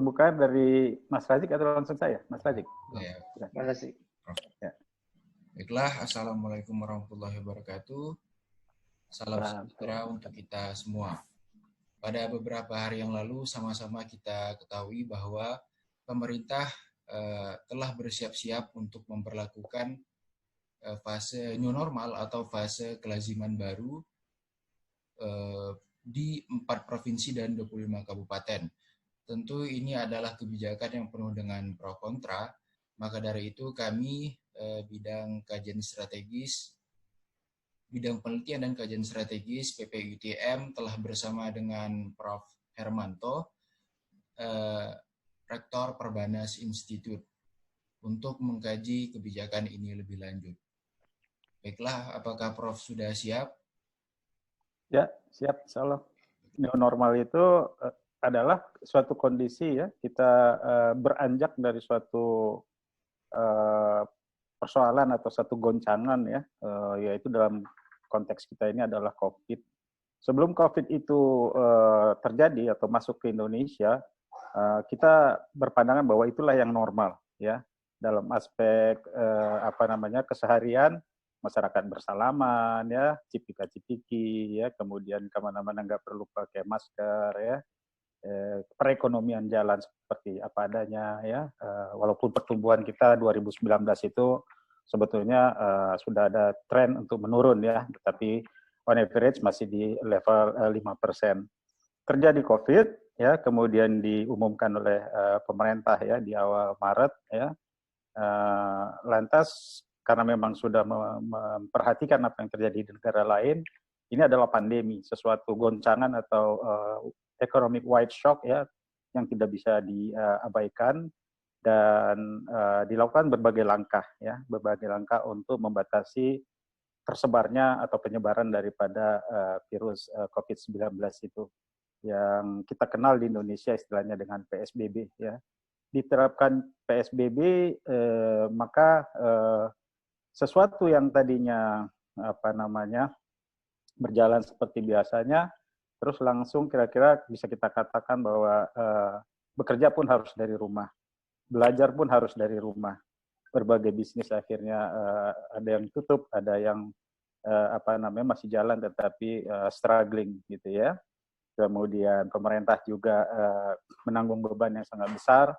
pembukaan dari Mas Razik atau langsung saya? Mas Razik. Ya. Terima kasih. Ya. Baiklah, Assalamualaikum warahmatullahi wabarakatuh. Salam sejahtera untuk kita semua. Pada beberapa hari yang lalu sama-sama kita ketahui bahwa pemerintah telah bersiap-siap untuk memperlakukan fase new normal atau fase kelaziman baru di 4 provinsi dan 25 kabupaten. Tentu ini adalah kebijakan yang penuh dengan pro kontra, maka dari itu kami bidang kajian strategis, bidang penelitian dan kajian strategis PPUTM telah bersama dengan Prof. Hermanto, Rektor Perbanas Institute, untuk mengkaji kebijakan ini lebih lanjut. Baiklah, apakah Prof. sudah siap? Ya, siap, insya Allah. New normal itu adalah suatu kondisi ya, kita beranjak dari suatu persoalan atau satu goncangan ya, yaitu dalam konteks kita ini adalah COVID. Sebelum COVID itu terjadi atau masuk ke Indonesia, kita berpandangan bahwa itulah yang normal ya, dalam aspek keseharian. Masyarakat bersalaman ya, cipika-cipiki ya, kemudian kemana-mana nggak perlu pakai masker ya, perekonomian jalan seperti apa adanya ya, walaupun pertumbuhan kita 2019 itu sebetulnya sudah ada tren untuk menurun ya, tetapi on average masih di level 5%. Terjadi COVID ya, kemudian diumumkan oleh pemerintah ya di awal Maret ya, lantas karena memang sudah memperhatikan apa yang terjadi di negara lain, ini adalah pandemi, sesuatu goncangan atau economic wide shock ya, yang tidak bisa diabaikan, dan dilakukan berbagai langkah untuk membatasi tersebarnya atau penyebaran daripada virus COVID-19 itu, yang kita kenal di Indonesia istilahnya dengan PSBB ya. Diterapkan PSBB, maka sesuatu yang tadinya berjalan seperti biasanya, terus langsung kira-kira bisa kita katakan bahwa bekerja pun harus dari rumah, belajar pun harus dari rumah, berbagai bisnis akhirnya ada yang tutup, ada yang masih jalan tetapi struggling gitu ya. Kemudian pemerintah juga menanggung beban yang sangat besar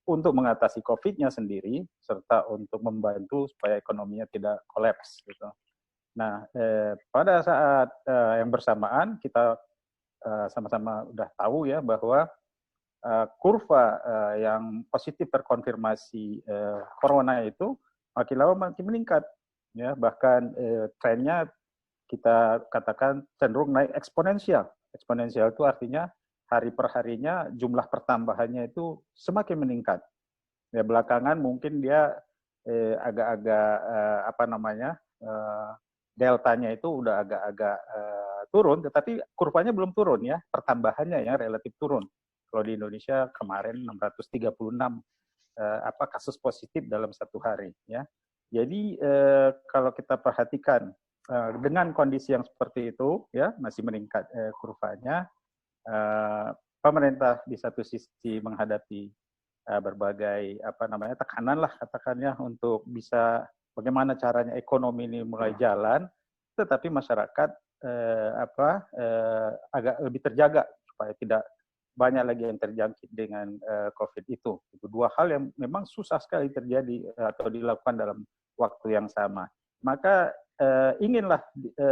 untuk mengatasi COVID-nya sendiri, serta untuk membantu supaya ekonominya tidak kolaps gitu. Nah, pada saat yang bersamaan kita sama-sama udah tahu ya bahwa kurva yang positif terkonfirmasi corona itu makin lama makin meningkat ya, bahkan trennya kita katakan cenderung naik eksponensial. Eksponensial itu artinya hari per harinya jumlah pertambahannya itu semakin meningkat. Ya, belakangan mungkin dia agak-agak deltanya itu udah agak-agak turun, tetapi kurvanya belum turun ya, pertambahannya ya relatif turun. Kalau di Indonesia kemarin 636 kasus positif dalam satu hari ya. Jadi kalau kita perhatikan dengan kondisi yang seperti itu ya, masih meningkat kurvanya, pemerintah di satu sisi menghadapi berbagai tekanan lah katakannya untuk bisa bagaimana caranya ekonomi ini mulai jalan, tetapi masyarakat agak lebih terjaga supaya tidak banyak lagi yang terjangkit dengan COVID itu. Itu dua hal yang memang susah sekali terjadi atau dilakukan dalam waktu yang sama. Maka inginlah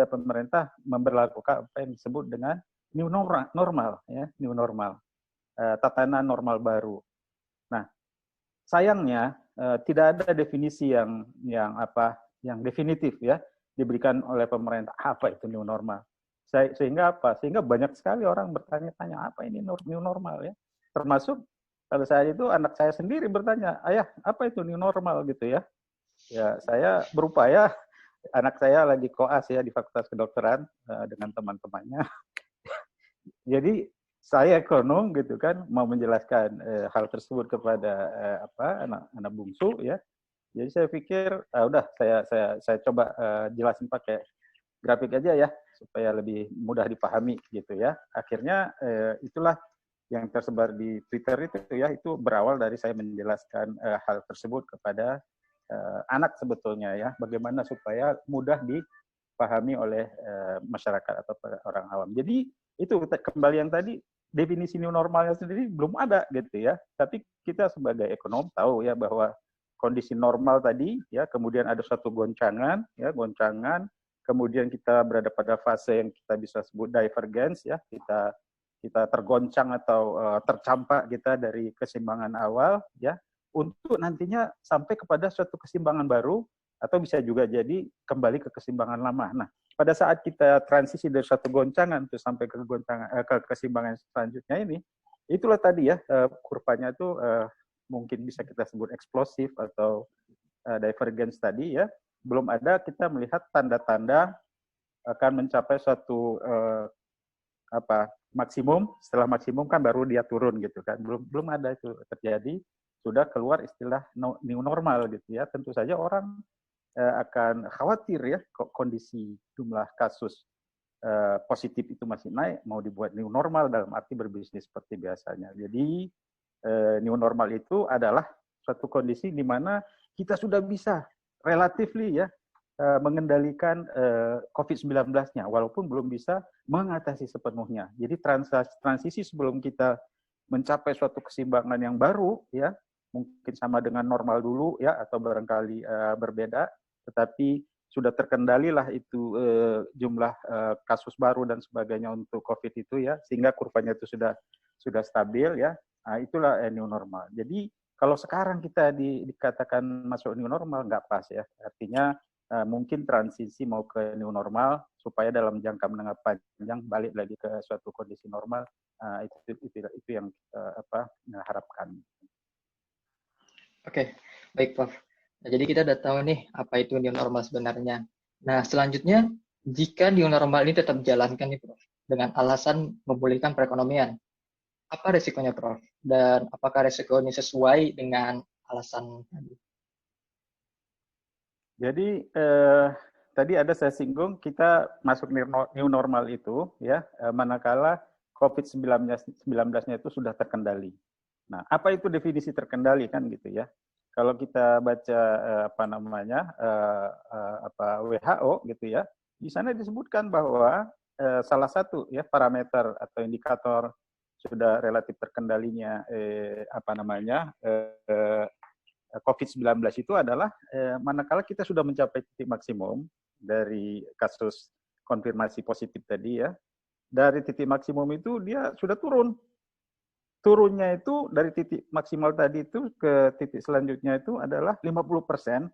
pemerintah memberlakukan apa yang disebut dengan new normal, ya, new normal, tatanan normal baru. Nah, sayangnya tidak ada definisi yang definitif ya diberikan oleh pemerintah apa itu new normal. Sehingga apa? Sehingga banyak sekali orang bertanya-tanya apa ini new normal ya. Termasuk pada saat itu anak saya sendiri bertanya, ayah apa itu new normal gitu ya. Ya saya berupaya, anak saya lagi koas ya di Fakultas Kedokteran dengan teman-temannya. Jadi saya ekonom gitu kan mau menjelaskan hal tersebut kepada anak bungsu ya. Jadi saya pikir udah saya coba jelasin pakai grafik aja ya supaya lebih mudah dipahami gitu ya. Akhirnya itulah yang tersebar di Twitter itu berawal dari saya menjelaskan hal tersebut kepada anak sebetulnya ya, bagaimana supaya mudah dipahami oleh masyarakat atau orang awam. Jadi itu kembali yang tadi, definisi new normalnya sendiri belum ada gitu ya. Tapi kita sebagai ekonom tahu ya bahwa kondisi normal tadi ya, kemudian ada suatu goncangan, kemudian kita berada pada fase yang kita bisa sebut divergence ya, kita tergoncang atau tercampak kita dari keseimbangan awal ya, untuk nantinya sampai kepada suatu keseimbangan baru atau bisa juga jadi kembali ke keseimbangan lama. Nah, pada saat kita transisi dari suatu goncangan itu sampai ke keseimbangan selanjutnya ini, itulah tadi ya kurvanya itu mungkin bisa kita sebut eksplosif atau divergence tadi ya. Belum ada kita melihat tanda-tanda akan mencapai suatu maksimum, setelah maksimum kan baru dia turun gitu kan. Belum ada itu terjadi, sudah keluar istilah new normal gitu ya. Tentu saja orang akan khawatir ya kondisi jumlah kasus positif itu masih naik, mau dibuat new normal dalam arti berbisnis seperti biasanya. Jadi new normal itu adalah suatu kondisi di mana kita sudah bisa relatifly ya mengendalikan COVID-19-nya, walaupun belum bisa mengatasi sepenuhnya. Jadi transisi sebelum kita mencapai suatu keseimbangan yang baru, ya mungkin sama dengan normal dulu, ya atau barangkali berbeda, tetapi sudah terkendali lah itu jumlah kasus baru dan sebagainya untuk COVID itu, ya, sehingga kurvanya itu sudah stabil, ya. Nah, itulah new normal. Jadi kalau sekarang kita dikatakan masuk new normal, nggak pas ya. Artinya mungkin transisi mau ke new normal supaya dalam jangka menengah panjang balik lagi ke suatu kondisi normal, itu yang kita harapkan. Oke, baik Prof. Nah, jadi kita udah tahu nih apa itu new normal sebenarnya. Nah, selanjutnya jika new normal ini tetap dijalankan nih Prof, dengan alasan memulihkan perekonomian, apa resikonya Prof? Dan apakah resiko ini sesuai dengan alasan tadi? Jadi tadi ada saya singgung kita masuk new normal itu ya manakala COVID-19-nya itu sudah terkendali. Nah, apa itu definisi terkendali kan gitu ya? Kalau kita baca WHO gitu ya, di sana disebutkan bahwa salah satu ya parameter atau indikator sudah relatif terkendalinya COVID-19 itu adalah manakala kita sudah mencapai titik maksimum dari kasus konfirmasi positif tadi ya, dari titik maksimum itu dia sudah turun. Turunnya itu dari titik maksimal tadi itu ke titik selanjutnya itu adalah 50%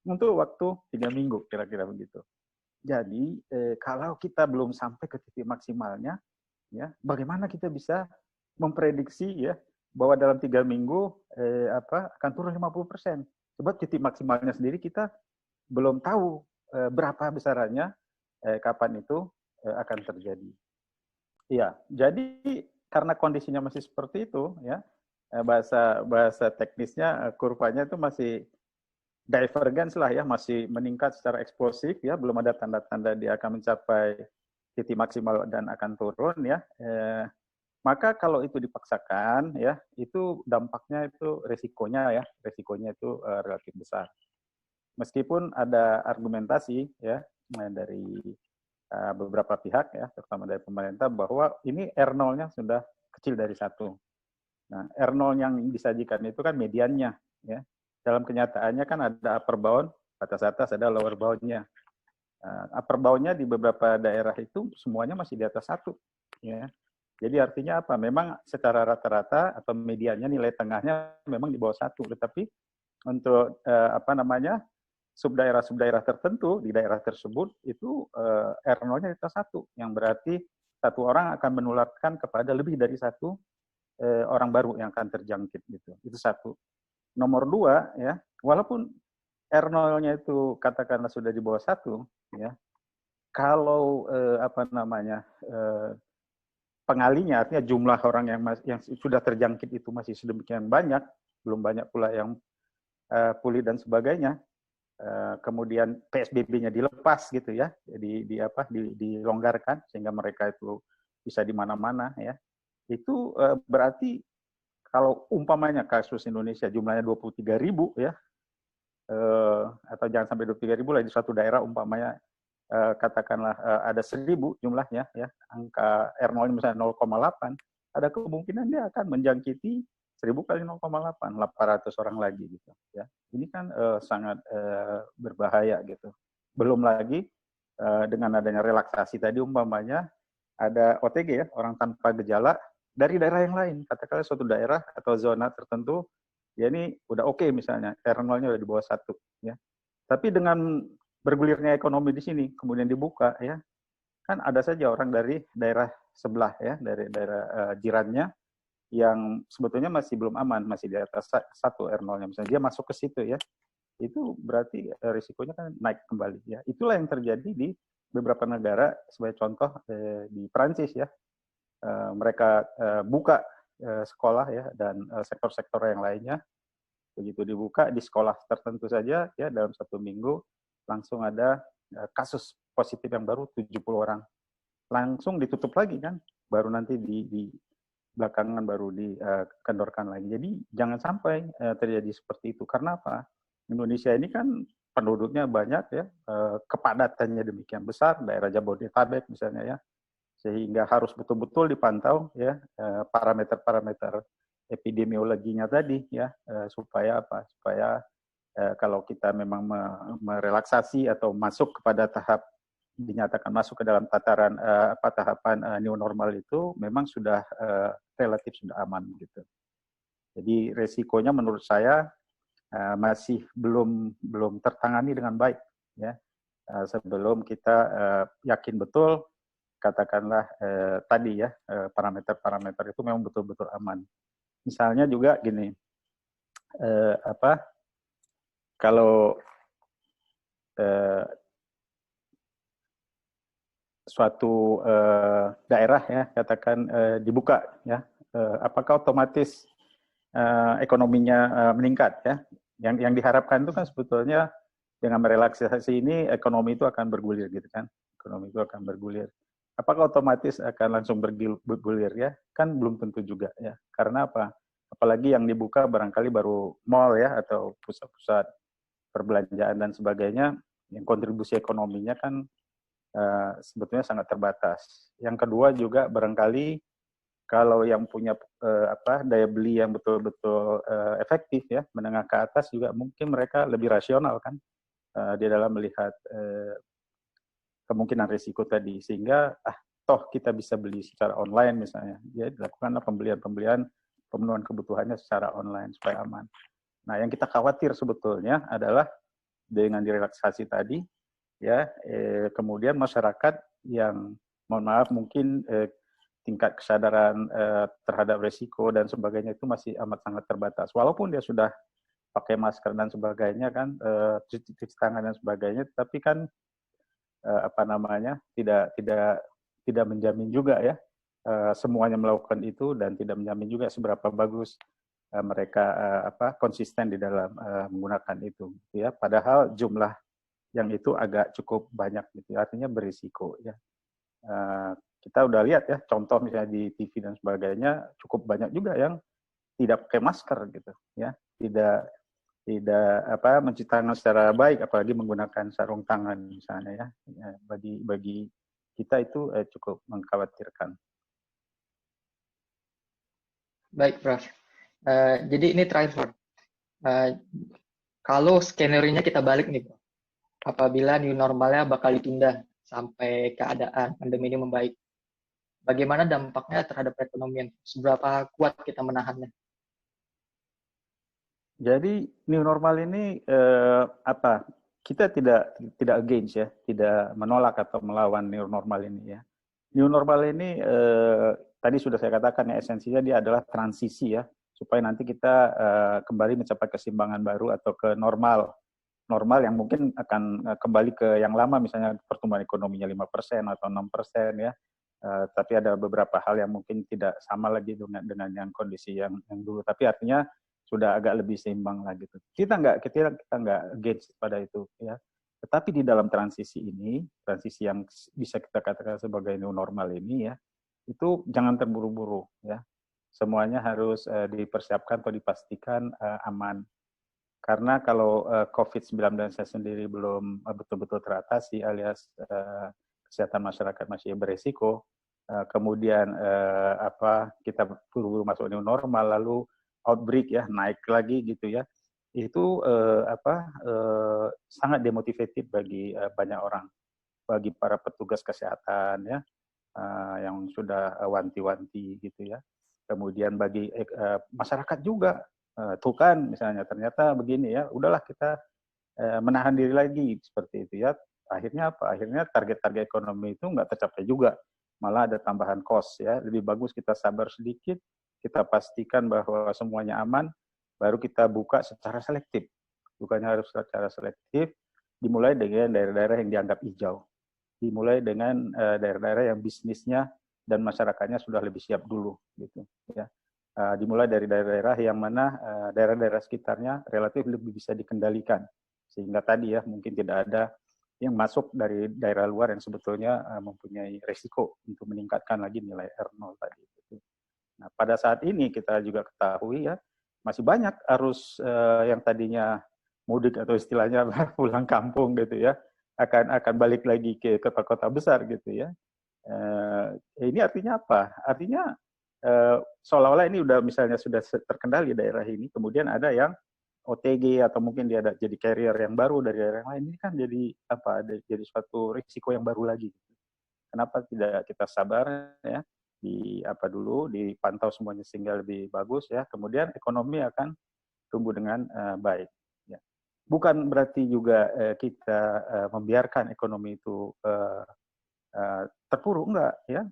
untuk waktu 3 minggu, kira-kira begitu. Jadi kalau kita belum sampai ke titik maksimalnya, ya bagaimana kita bisa memprediksi ya bahwa dalam 3 minggu akan turun 50%. Sebab titik maksimalnya sendiri kita belum tahu berapa besarannya, kapan itu akan terjadi. Iya, jadi karena kondisinya masih seperti itu, ya bahasa teknisnya kurvanya itu masih divergence lah ya, masih meningkat secara eksplosif ya, belum ada tanda-tanda dia akan mencapai titik maksimal dan akan turun ya. Maka kalau itu dipaksakan ya, itu dampaknya itu resikonya itu relatif besar. Meskipun ada argumentasi ya dari beberapa pihak ya, terutama dari pemerintah bahwa ini R0-nya sudah kecil dari 1. Nah, R0 yang disajikan itu kan mediannya ya. Dalam kenyataannya kan ada upper bound, batas atas, ada lower bound-nya. Upper bound-nya di beberapa daerah itu semuanya masih di atas 1 ya. Jadi artinya apa? Memang secara rata-rata atau mediannya nilai tengahnya memang di bawah 1, tetapi untuk subdaerah-subdaerah tertentu di daerah tersebut itu R0-nya di atas 1, yang berarti satu orang akan menularkan kepada lebih dari 1 orang baru yang akan terjangkit gitu. Itu 1. Nomor 2 ya, walaupun R0-nya itu katakanlah sudah di bawah 1 ya. Kalau pengalinya, artinya jumlah orang yang sudah terjangkit itu masih sedemikian banyak, belum banyak pula yang pulih dan sebagainya. Kemudian PSBB-nya dilepas gitu ya, dilonggarkan sehingga mereka itu bisa di mana-mana ya. itu berarti kalau umpamanya kasus Indonesia jumlahnya 23.000 ya, atau jangan sampai 23.000 lah, di suatu daerah umpamanya katakanlah ada 1.000 jumlahnya ya, angka R0 misalnya 0,8, ada kemungkinan dia akan menjangkiti 1.000 kali 0,8, 800 orang lagi gitu ya. Ini kan sangat berbahaya gitu. Belum lagi dengan adanya relaksasi tadi umpamanya ada OTG ya, orang tanpa gejala dari daerah yang lain, katakanlah suatu daerah atau zona tertentu ya, ini udah oke misalnya R0-nya udah di bawah 1 ya. Tapi dengan bergulirnya ekonomi di sini kemudian dibuka ya, kan ada saja orang dari daerah sebelah ya, dari daerah jirannya yang sebetulnya masih belum aman, masih di atas 1 R0-nya misalnya, dia masuk ke situ ya, itu berarti risikonya kan naik kembali ya. Itulah yang terjadi di beberapa negara, sebagai contoh di Prancis ya, mereka buka sekolah ya dan sektor-sektor yang lainnya. Begitu dibuka di sekolah tertentu saja ya, dalam 1 minggu langsung ada kasus positif yang baru 70 orang. Langsung ditutup lagi kan, baru nanti di belakangan baru dikendorkan lagi. Jadi jangan sampai terjadi seperti itu. Karena apa? Indonesia ini kan penduduknya banyak ya, kepadatannya demikian besar, daerah Jabodetabek misalnya ya, sehingga harus betul-betul dipantau ya parameter-parameter epidemiologinya tadi ya, supaya apa? Supaya kalau kita memang merelaksasi atau masuk kepada tahap dinyatakan masuk ke dalam tataran tahapan new normal itu memang sudah relatif sudah aman gitu. Jadi resikonya menurut saya masih belum tertangani dengan baik ya. Sebelum kita yakin betul katakanlah tadi ya parameter-parameter itu memang betul-betul aman. Misalnya juga gini, kalau suatu daerah ya katakan dibuka ya, apakah otomatis ekonominya meningkat ya? Yang diharapkan itu kan sebetulnya dengan merelaksasi ini ekonomi itu akan bergulir gitu kan, ekonomi itu akan bergulir. Apakah otomatis akan langsung bergulir ya? Kan belum tentu juga ya. Karena apa? Apalagi yang dibuka barangkali baru mall ya, atau pusat-pusat perbelanjaan dan sebagainya, yang kontribusi ekonominya kan sebetulnya sangat terbatas. Yang kedua juga barangkali kalau yang punya daya beli yang betul-betul efektif ya, menengah ke atas juga mungkin mereka lebih rasional kan di dalam melihat kemungkinan risiko tadi, sehingga toh kita bisa beli secara online misalnya, ya dilakukanlah pembelian pemenuhan kebutuhannya secara online supaya aman. Nah, yang kita khawatir sebetulnya adalah dengan direlaksasi tadi ya, kemudian masyarakat yang mohon maaf mungkin tingkat kesadaran terhadap resiko dan sebagainya itu masih amat sangat terbatas. Walaupun dia sudah pakai masker dan sebagainya kan, cuci tangan dan sebagainya, tapi kan tidak menjamin juga ya semuanya melakukan itu, dan tidak menjamin juga seberapa bagus mereka konsisten di dalam menggunakan itu ya. Padahal jumlah yang itu agak cukup banyak gitu, artinya berisiko ya. Kita udah lihat ya contoh misalnya di TV dan sebagainya, cukup banyak juga yang tidak pakai masker gitu ya, tidak mencuci tangan secara baik, apalagi menggunakan sarung tangan misalnya ya. Bagi kita itu cukup mengkhawatirkan. Baik, Prof. Jadi ini terakhir, Prof. Kalau skenario-nya kita balik nih, Prof. Apabila new normalnya bakal ditunda sampai keadaan pandemi ini membaik, bagaimana dampaknya terhadap perekonomian? Seberapa kuat kita menahannya? Jadi new normal ini kita tidak against ya, tidak menolak atau melawan new normal ini ya. New normal ini tadi sudah saya katakan ya, esensinya dia adalah transisi ya, supaya nanti kita kembali mencapai keseimbangan baru atau ke normal yang mungkin akan kembali ke yang lama, misalnya pertumbuhan ekonominya 5% atau 6% ya. Tapi ada beberapa hal yang mungkin tidak sama lagi dengan yang kondisi yang dulu, tapi artinya sudah agak lebih seimbang lagi. Kita nggak against pada itu ya. Tetapi di dalam transisi ini, transisi yang bisa kita katakan sebagai new normal ini ya, itu jangan terburu-buru ya. Semuanya harus dipersiapkan atau dipastikan aman. Karena kalau COVID-19 sendiri belum betul-betul teratasi alias kesehatan masyarakat masih beresiko, kemudian kita buru-buru masuk new normal lalu outbreak ya naik lagi gitu ya, itu sangat demotivated bagi banyak orang, bagi para petugas kesehatan ya yang sudah wanti-wanti gitu ya, kemudian bagi masyarakat juga. Tuh kan misalnya ternyata begini ya, udahlah kita menahan diri lagi seperti itu ya. Akhirnya apa? Akhirnya target-target ekonomi itu nggak tercapai juga, malah ada tambahan cost ya. Lebih bagus kita sabar sedikit, kita pastikan bahwa semuanya aman, baru kita buka secara selektif. Bukannya harus secara selektif, dimulai dengan daerah-daerah yang dianggap hijau, dimulai dengan daerah-daerah yang bisnisnya dan masyarakatnya sudah lebih siap dulu gitu ya. Dimulai dari daerah-daerah yang mana daerah-daerah sekitarnya relatif lebih bisa dikendalikan, sehingga tadi ya mungkin tidak ada yang masuk dari daerah luar yang sebetulnya mempunyai resiko untuk meningkatkan lagi nilai R0 tadi. Nah, pada saat ini kita juga ketahui ya masih banyak arus yang tadinya mudik atau istilahnya pulang kampung gitu ya akan balik lagi ke kota-kota besar gitu ya. Ini artinya apa? Artinya seolah-olah ini udah misalnya sudah terkendali daerah ini, kemudian ada yang OTG atau mungkin dia ada jadi carrier yang baru dari daerah yang lain, ini kan jadi jadi suatu risiko yang baru lagi. Kenapa tidak kita sabar ya, dipantau semuanya sehingga lebih bagus ya, kemudian ekonomi akan tumbuh dengan baik. Ya. Bukan berarti juga kita membiarkan ekonomi itu terpuruk, enggak ya.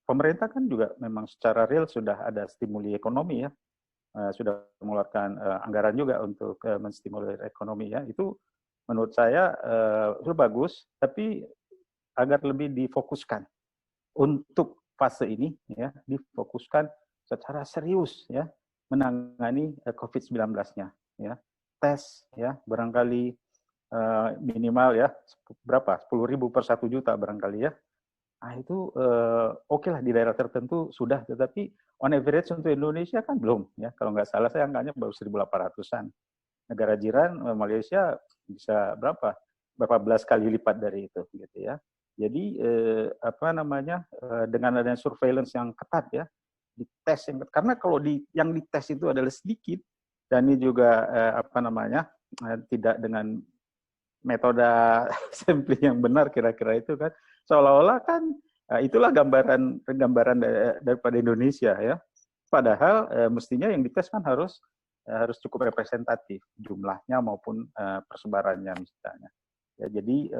Pemerintah kan juga memang secara real sudah ada stimuli ekonomi ya, sudah mengeluarkan anggaran juga untuk menstimulir ekonomi ya. Itu menurut saya itu bagus, tapi agar lebih difokuskan untuk fase ini ya, difokuskan secara serius ya menangani COVID-19-nya ya. Tes ya barangkali minimal ya berapa 10.000 per 1 juta barangkali ya. Nah itu oke lah di daerah tertentu sudah, tetapi on average untuk Indonesia kan belum ya. Kalau nggak salah saya angkanya baru 1.800-an. Negara jiran Malaysia bisa berapa belas kali lipat dari itu gitu ya. Jadi dengan adanya surveillance yang ketat ya, dites yang ketat. Karena kalau yang dites itu adalah sedikit dan ini juga tidak dengan metode sampling yang benar kira-kira itu kan, seolah-olah kan itulah gambaran daripada Indonesia ya. Padahal mestinya yang dites kan harus cukup representatif jumlahnya maupun persebarannya misalnya. Ya, jadi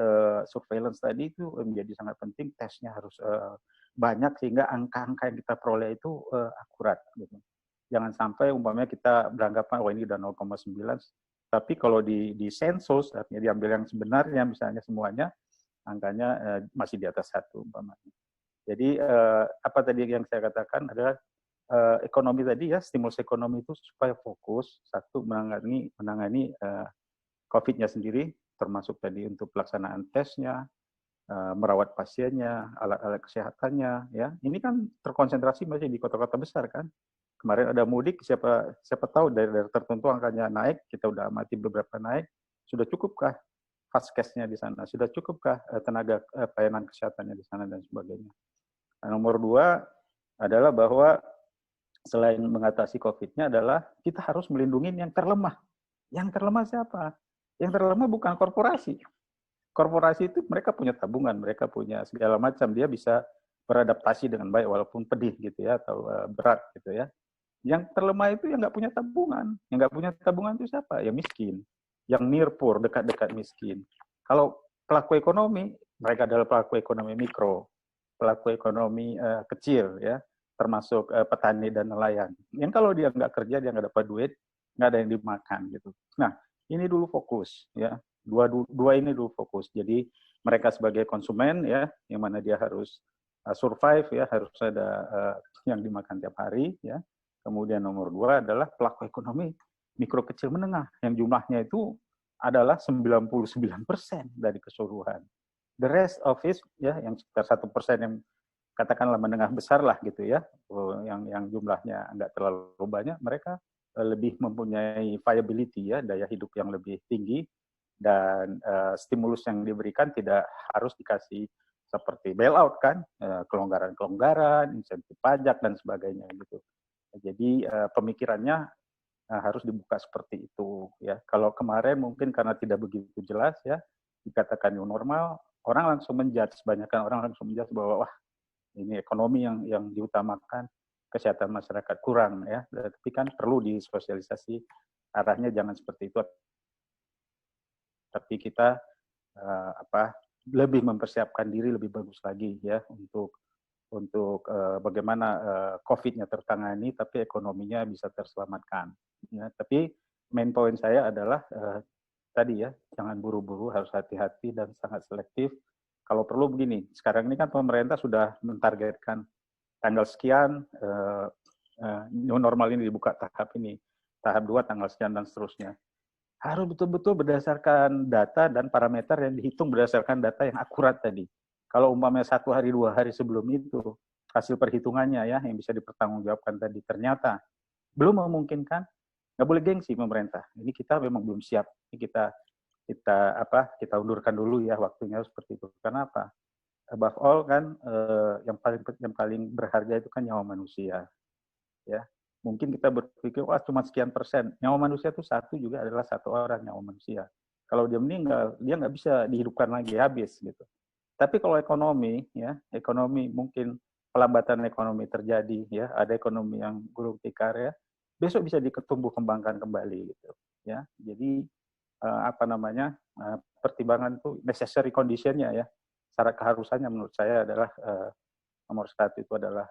surveillance tadi itu menjadi sangat penting, tesnya harus banyak sehingga angka-angka yang kita peroleh itu akurat gitu. Jangan sampai umpamanya kita beranggapan ini udah 0,9, tapi kalau di sensus artinya diambil yang sebenarnya misalnya semuanya angkanya masih di atas 1 umpamanya. Jadi apa tadi yang saya katakan adalah ekonomi tadi ya, stimulus ekonomi itu supaya fokus satu menangani COVID-nya sendiri, termasuk tadi untuk pelaksanaan tesnya, merawat pasiennya, alat-alat kesehatannya ya. Ini kan terkonsentrasi masih di kota-kota besar kan. Kemarin ada mudik, siapa tahu daerah tertentu angkanya naik, kita udah amati beberapa naik, sudah cukupkah vaskesnya di sana, sudah cukupkah tenaga pelayanan kesehatannya di sana dan sebagainya. Nah, nomor 2 adalah bahwa selain mengatasi COVID-nya adalah kita harus melindungi yang terlemah. Yang terlemah siapa? Yang terlemah bukan korporasi. Korporasi itu mereka punya tabungan, mereka punya segala macam, dia bisa beradaptasi dengan baik walaupun pedih gitu ya atau berat gitu ya. Yang terlemah itu yang nggak punya tabungan. Yang nggak punya tabungan itu siapa? Ya miskin. Yang near poor, dekat-dekat miskin. Kalau pelaku ekonomi, mereka adalah pelaku ekonomi mikro, pelaku ekonomi kecil, ya, termasuk petani dan nelayan. Yang kalau dia nggak kerja, dia nggak dapat duit, nggak ada yang dimakan gitu. Nah, ini dulu fokus, ya. Dua ini dulu fokus. Jadi mereka sebagai konsumen, ya, yang mana dia harus survive, ya, harus ada yang dimakan tiap hari, ya. Kemudian nomor 2 adalah pelaku ekonomi mikro kecil menengah yang jumlahnya itu adalah 99% dari keseluruhan. The rest of it ya yang sekitar 1% yang katakanlah menengah besar lah gitu ya, yang jumlahnya nggak terlalu banyak, mereka lebih mempunyai viability ya, daya hidup yang lebih tinggi, dan stimulus yang diberikan tidak harus dikasih seperti bailout kan, kelonggaran-kelonggaran, insentif pajak dan sebagainya gitu. Jadi pemikirannya harus dibuka seperti itu ya. Kalau kemarin mungkin karena tidak begitu jelas ya, dikatakan new normal, orang langsung menjudge, kebanyakan orang langsung menjudge bahwa wah ini ekonomi yang diutamakan, kesehatan masyarakat kurang ya. Tapi kan perlu disosialisasi arahnya jangan seperti itu. Tapi kita lebih mempersiapkan diri lebih bagus lagi ya untuk bagaimana COVID-nya tertangani, tapi ekonominya bisa terselamatkan. Ya, tapi main point saya adalah tadi ya, jangan buru-buru, harus hati-hati dan sangat selektif. Kalau perlu begini, sekarang ini kan pemerintah sudah mentargetkan tanggal sekian, new normal ini dibuka tahap ini, tahap 2 tanggal sekian dan seterusnya. Harus betul-betul berdasarkan data dan parameter yang dihitung berdasarkan data yang akurat tadi. Kalau umpamanya 1 hari 2 hari sebelum itu hasil perhitungannya ya yang bisa dipertanggungjawabkan tadi ternyata belum memungkinkan, nggak boleh gengsi pemerintah. Ini kita memang belum siap. Ini kita undurkan dulu ya waktunya seperti itu. Karena apa? Above all kan yang paling berharga itu kan nyawa manusia. Ya. Mungkin kita berpikir, wah cuma sekian persen. Nyawa manusia itu satu juga adalah satu orang nyawa manusia. Kalau dia meninggal, dia nggak bisa dihidupkan lagi, habis gitu. Tapi kalau ekonomi, ya ekonomi mungkin pelambatan ekonomi terjadi, ya ada ekonomi yang gulung tikar ya, besok bisa ditumbuh kembangkan kembali gitu. Ya, jadi pertimbangan itu necessary condition-nya ya, syarat keharusannya menurut saya adalah nomor 1 itu adalah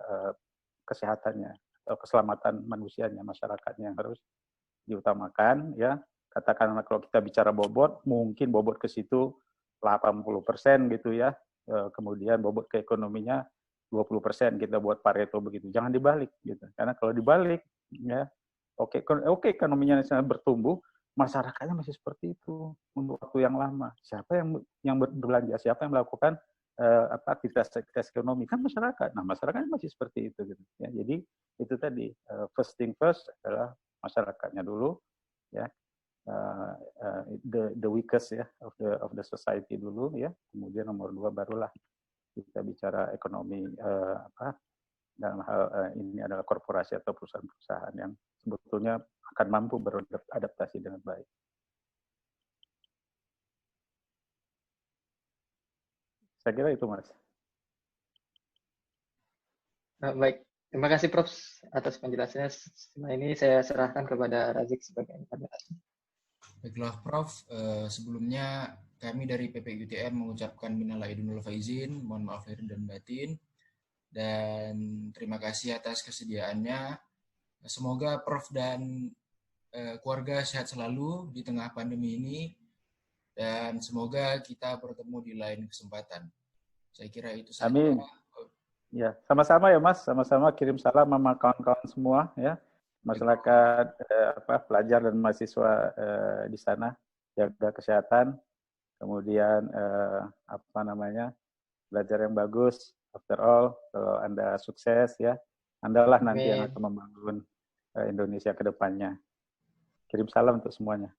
kesehatannya. Keselamatan manusianya, masyarakatnya yang harus diutamakan ya. Katakanlah kalau kita bicara bobot, mungkin bobot ke situ 80% gitu ya. Kemudian bobot ke ekonominya 20% kita buat Pareto begitu. Jangan dibalik gitu. Karena kalau dibalik ya oke ekonominya bertumbuh, masyarakatnya masih seperti itu untuk waktu yang lama. Siapa yang berbelanja, siapa yang melakukan aktivitas ekonomi kan masyarakat. Nah masyarakatnya masih seperti itu gitu. Ya, jadi itu tadi first thing first adalah masyarakatnya dulu ya, the weakest ya of the society dulu ya. Kemudian nomor 2 barulah kita bicara ekonomi dalam hal ini adalah korporasi atau perusahaan-perusahaan yang sebetulnya akan mampu beradaptasi dengan baik. Saya kira itu, Mas. Baik, terima kasih Prof atas penjelasannya. Setelah ini saya serahkan kepada Razik sebagai moderator. Baiklah Prof, sebelumnya kami dari PPGUTM mengucapkan minal aidin wal faizin, mohon maaf lahir dan batin, dan terima kasih atas kesediaannya. Semoga Prof dan keluarga sehat selalu di tengah pandemi ini, dan semoga kita bertemu di lain kesempatan. Saya kira itu saja. Amin. Ya, sama-sama ya Mas, sama-sama kirim salam sama kawan-kawan semua ya, masyarakat pelajar dan mahasiswa di sana, jaga kesehatan, kemudian belajar yang bagus. After all, kalau Anda sukses ya, Andalah nanti yang akan membangun Indonesia ke depannya. Kirim salam untuk semuanya.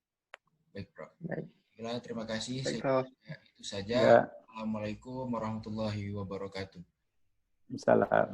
Baik Prof. Baik. Terima kasih. Baik, Prof. Itu saja. Ya. Assalamualaikum warahmatullahi wabarakatuh. Waalaikumsalam.